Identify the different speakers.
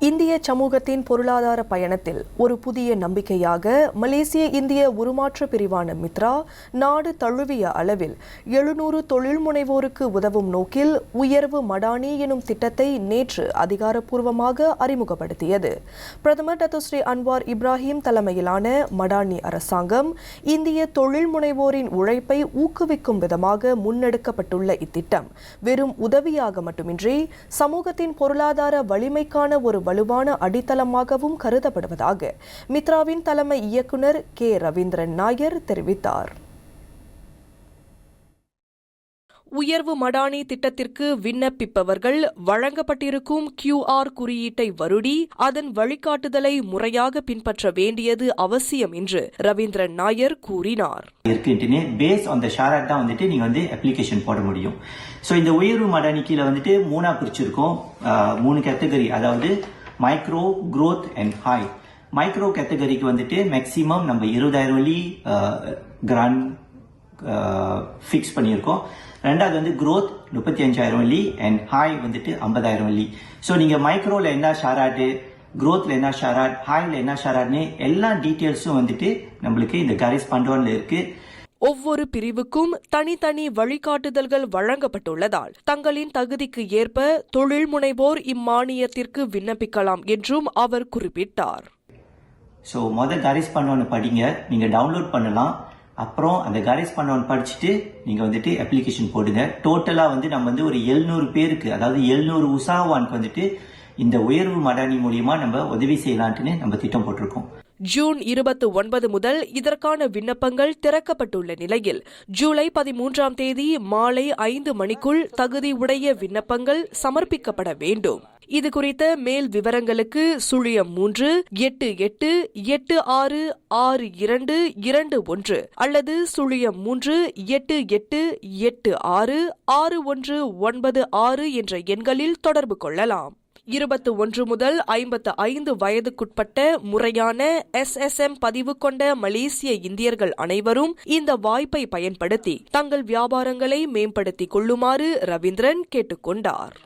Speaker 1: இந்திய சமூகத்தின் பொருளாதார பயணத்தில் ஒரு புதிய நம்பிக்கையாக மலேசிய இந்திய உருமாற்ற பிரிவான மித்ரா நாடு தழுவிய அளவில் 700 தொழில் முனைவோருக்கு உதவும் நோக்கில் உயர்வு மடானி எனும் திட்டத்தை நேற்று அதிகாரப்பூர்வமாக அறிமுகப்படுத்தியது. பிரதமர் டத்துஸ்ரீ அன்வார் இப்ராஹிம் தலைமையிலான மடானி அரசாங்கம் இந்திய தொழில் முனைவோரின் உழைப்பை ஊக்குவிக்கும் விதமாக முன்னெடுக்கப்பட்டுள்ள இத்திட்டம் வெறும் உதவியாக மட்டுமின்றி சமூகத்தின் பொருளாதார வலிமைக்கான ஒரு வலுவான அடித்தளமாகவும் கருதப்படுவதாக மித்ராவின் தலைமை இயக்குனர் கே ரவீந்திரன் நாயர் தெரிவித்தார். உயர்வு மடானி திட்டத்திற்கு விண்ணப்பிப்பவர்கள் வழங்கப்பட்டிருக்கும் QR குறியீட்டை வருடி அதன் வழிகாட்டுதலை முறையாக பின்பற்ற வேண்டியது அவசியம் என்று ரவீந்திரன் நாயர் கூறினார்.
Speaker 2: பேஸ் ஆன் தி ஷாரட் தான் நீங்க அப்ளிகேஷன் போட முடியும். சோ இந்த உயர்வு மடானி கீழ மூணா பிரிச்சிருக்கோம். 3 கேட்டகரி, அதாவது micro, growth and high. Micro கேட்டகரிக்கு மேக்ஸிமம் நம்ம 20,000 வழி கிராண்ட் ஃபிக்ஸ் பண்ணியிருக்கோம். ரெண்டாவது growth 35,000 வழி அண்ட் ஹாய் 50,000 வழி. ஸோ நீங்க மைக்ரோல என்ன ஷாராட்டு, growthல என்ன ஷாராட், ஹாய்ல என்ன ஷாராட்னு எல்லா டீட்டெயில்ஸும் நம்மளுக்கு இந்த காரிஸ் பண்டோன்ல இருக்கு.
Speaker 1: ஒவ்வொரு பிரிவுக்கும் தனித்தனி வழிகாட்டுதல்கள் வழங்கப்பட்டுள்ளதால் தங்களின் தகுதிக்கு ஏற்ப தொழில் முனைவோர் இம்மானியத்திற்கு விண்ணப்பிக்கலாம் என்றும் அவர் குறிப்பிட்டார்.
Speaker 2: ஸோ காரிஸ் பண்டோன்னு படிங்க, நீங்க டவுன்லோட் பண்ணலாம். அப்புறம் அந்த காரிஸ் பண்டோன் படிச்சுட்டு நீங்க அப்ளிகேஷன் போடுங்க. டோட்டலா நம்ம ஒரு 700 பேருக்கு, அதாவது 700 உசாவானுக்கு இந்த உயர்வு மடானி மூலியமா நம்ம உதவி செய்யலான்ட்டு நம்ம திட்டம் போட்டிருக்கோம்.
Speaker 1: ஜூன் 29 முதல் இதற்கான விண்ணப்பங்கள் திறக்கப்பட்டுள்ள நிலையில் ஜூலை 13ஆம் தேதி மாலை 5 மணிக்குள் தகுதி உடைய விண்ணப்பங்கள் சமர்ப்பிக்கப்பட வேண்டும். இது குறித்த மேல் விவரங்களுக்கு 03-86862221 அல்லது 03-88866196 என்ற எண்களில் தொடர்பு கொள்ளலாம். 21 முதல் 55 வயதுக்குட்பட்ட முறையான SSM பதிவு கொண்ட மலேசிய இந்தியர்கள் அனைவரும் இந்த வாய்ப்பை பயன்படுத்தி தங்கள் வியாபாரங்களை மேம்படுத்திக் கொள்ளுமாறு ரவீந்திரன் கேட்டுக்கொண்டார்.